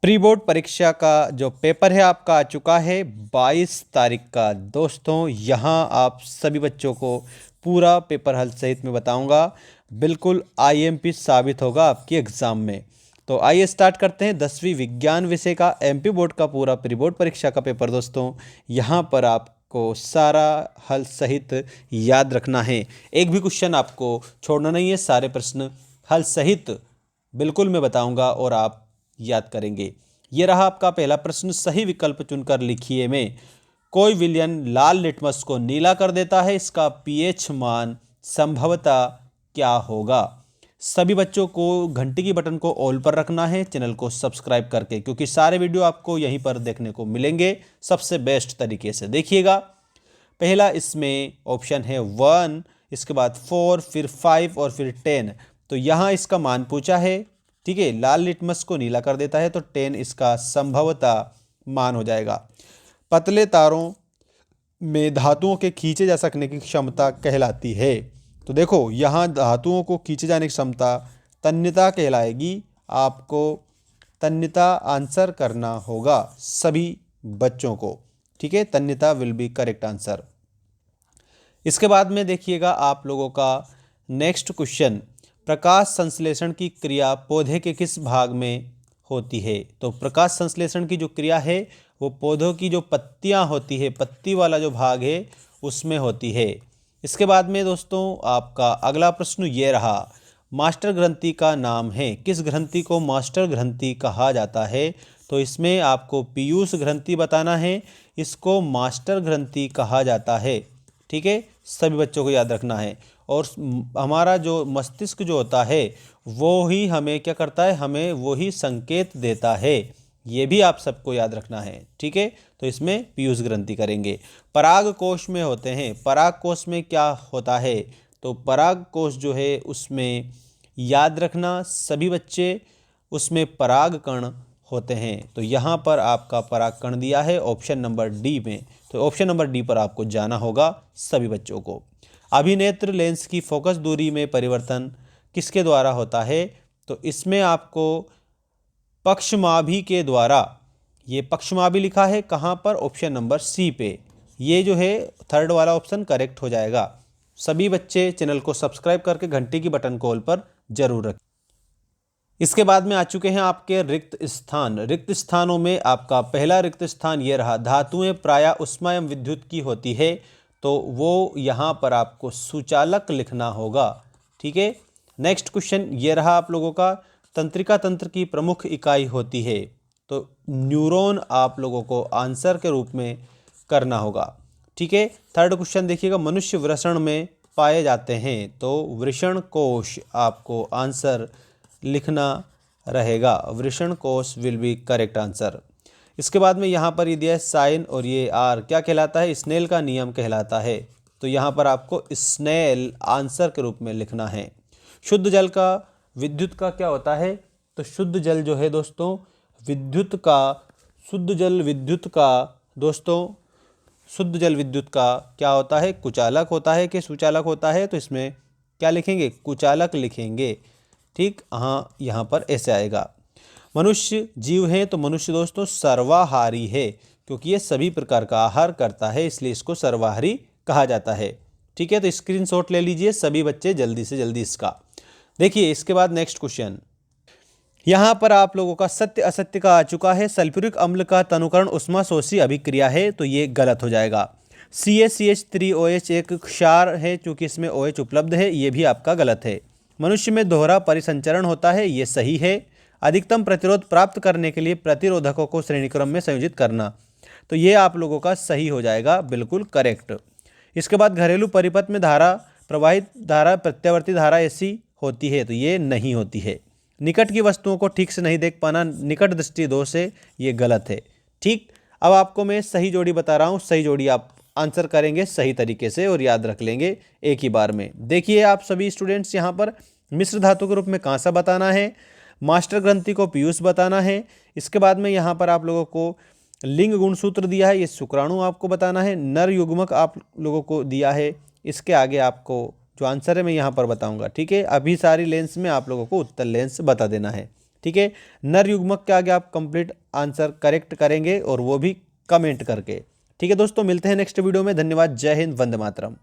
Pre board परीक्षा का जो पेपर है आपका आ चुका है 22 तारीख का। दोस्तों यहाँ आप सभी बच्चों को पूरा पेपर हल सहित में बताऊंगा, बिल्कुल आईएमपी साबित होगा आपकी एग्ज़ाम में। तो आइए स्टार्ट करते हैं 10वीं विज्ञान विषय का एमपी बोर्ड का पूरा प्री बोर्ड परीक्षा का पेपर। दोस्तों यहाँ पर आपको सारा हल सहित याद रखना है, एक भी क्वेश्चन आपको छोड़ना नहीं है, सारे प्रश्न हल सहित बिल्कुल मैं बताऊंगा और आप याद करेंगे। ये रहा आपका पहला प्रश्न, सही विकल्प चुनकर लिखिए में कोई विलयन लाल लिटमस को नीला कर देता है, इसका पीएच मान संभवतः क्या होगा। सभी बच्चों को घंटी की बटन को ऑल पर रखना है, चैनल को सब्सक्राइब करके, क्योंकि सारे वीडियो आपको यहीं पर देखने को मिलेंगे सबसे बेस्ट तरीके से। देखिएगा पहला इसमें ऑप्शन है 1, इसके बाद 4, फिर 5 और फिर 10। तो यहाँ इसका मान पूछा है, ठीक है, लाल लिटमस को नीला कर देता है तो 10 इसका संभवतः मान हो जाएगा। पतले तारों में धातुओं के खींचे जा सकने की क्षमता कहलाती है। तो देखो यहाँ धातुओं को खींचे जाने की क्षमता तन्यता कहलाएगी। आपको तन्यता आंसर करना होगा सभी बच्चों को, ठीक है, तन्यता विल बी करेक्ट आंसर। इसके बाद में देखिएगा आप लोगों का नेक्स्ट क्वेश्चन, प्रकाश संश्लेषण की क्रिया पौधे के किस भाग में होती है। तो प्रकाश संश्लेषण की जो क्रिया है वो पौधों की जो पत्तियां होती है, पत्ती वाला जो भाग है उसमें होती है। इसके बाद में दोस्तों आपका अगला प्रश्न ये रहा, मास्टर ग्रंथि का नाम है, किस ग्रंथि को मास्टर ग्रंथि कहा जाता है। तो इसमें आपको पीयूष ग्रंथि बताना है, इसको मास्टर ग्रंथि कहा जाता है, ठीक है, सभी बच्चों को याद रखना है। और हमारा जो मस्तिष्क जो होता है वो ही हमें क्या करता है, हमें वो ही संकेत देता है, ये भी आप सबको याद रखना है, ठीक है। तो इसमें पीयूष ग्रंथि करेंगे। पराग कोश में होते हैं, पराग कोश में क्या होता है। तो पराग कोश जो है उसमें याद रखना सभी बच्चे, उसमें पराग कण होते हैं। तो यहाँ पर आपका पराग कण दिया है ऑप्शन नंबर डी में, तो ऑप्शन नंबर डी पर आपको जाना होगा सभी बच्चों को। अभिनेत्र लेंस की फोकस दूरी में परिवर्तन किसके द्वारा होता है। तो इसमें आपको पक्षमाभि के द्वारा, ये पक्षमाभि लिखा है कहाँ पर, ऑप्शन नंबर सी पे, ये जो है थर्ड वाला ऑप्शन करेक्ट हो जाएगा। सभी बच्चे चैनल को सब्सक्राइब करके घंटी की बटन को ऑल पर जरूर रखें। इसके बाद में आ चुके हैं आपके रिक्त स्थान। रिक्त स्थानों में आपका पहला रिक्त स्थान ये रहा, धातुएं प्रायः उष्मा एवं विद्युत की होती है, तो वो यहाँ पर आपको सुचालक लिखना होगा, ठीक है। नेक्स्ट क्वेश्चन ये रहा आप लोगों का, तंत्रिका तंत्र की प्रमुख इकाई होती है। तो न्यूरॉन आप लोगों को आंसर के रूप में करना होगा, ठीक है। थर्ड क्वेश्चन देखिएगा, मनुष्य वृषण में पाए जाते हैं, तो वृषण कोश आपको आंसर लिखना रहेगा, वृषण कोश विल बी करेक्ट आंसर। इसके बाद में यहाँ पर ये दिया है साइन और ये आर क्या कहलाता है, स्नेल का नियम कहलाता है, तो यहाँ पर आपको स्नेल आंसर के रूप में लिखना है। शुद्ध जल का विद्युत का क्या होता है। तो शुद्ध जल जो है दोस्तों विद्युत का, शुद्ध जल विद्युत का दोस्तों, शुद्ध जल विद्युत का क्या होता है, कुचालक होता है कि सुचालक होता है। तो इसमें क्या लिखेंगे, कुचालक लिखेंगे, ठीक, हाँ यहाँ पर ऐसे आएगा। मनुष्य जीव है, तो मनुष्य दोस्तों सर्वाहारी है, क्योंकि ये सभी प्रकार का आहार करता है, इसलिए इसको सर्वाहारी कहा जाता है, ठीक है। तो स्क्रीनशॉट ले लीजिए सभी बच्चे जल्दी से जल्दी इसका। देखिए इसके बाद नेक्स्ट क्वेश्चन, यहाँ पर आप लोगों का सत्य असत्य का आ चुका है। सल्फ्यूरिक अम्ल का तनुकरण उष्माशोषी अभिक्रिया है, तो ये गलत हो जाएगा। CaCH3OH एक क्षार है, चूँकि इसमें OH उपलब्ध है, ये भी आपका गलत है। मनुष्य में दोहरा परिसंचरण होता है, ये सही है। अधिकतम प्रतिरोध प्राप्त करने के लिए प्रतिरोधकों को श्रेणीक्रम में संयोजित करना, तो ये आप लोगों का सही हो जाएगा, बिल्कुल करेक्ट। इसके बाद घरेलू परिपथ में धारा प्रवाहित धारा प्रत्यावर्ती धारा ऐसी होती है, तो ये नहीं होती है। निकट की वस्तुओं को ठीक से नहीं देख पाना, निकट दृष्टि दोष है, ये गलत है, ठीक। अब आपको मैं सही जोड़ी बता रहा हूँ, सही जोड़ी आप आंसर करेंगे सही तरीके से और याद रख लेंगे एक ही बार में। देखिए आप सभी स्टूडेंट्स, यहाँ पर मिश्र धातु के रूप में कांसा बताना है, मास्टर ग्रंथि को पीयूष बताना है। इसके बाद में यहाँ पर आप लोगों को लिंग गुणसूत्र दिया है, ये शुक्राणु आपको बताना है। नर युग्मक आप लोगों को दिया है, इसके आगे आपको जो आंसर है मैं यहाँ पर बताऊँगा, ठीक है। अभी सारी लेंस में आप लोगों को उत्तर लेंस बता देना है, ठीक है। नर युग्मक के आगे आप कंप्लीट आंसर करेक्ट करेंगे और वो भी कमेंट करके। ठीक है दोस्तों, मिलते हैं नेक्स्ट वीडियो में। धन्यवाद, जय हिंद, वंदे मातरम।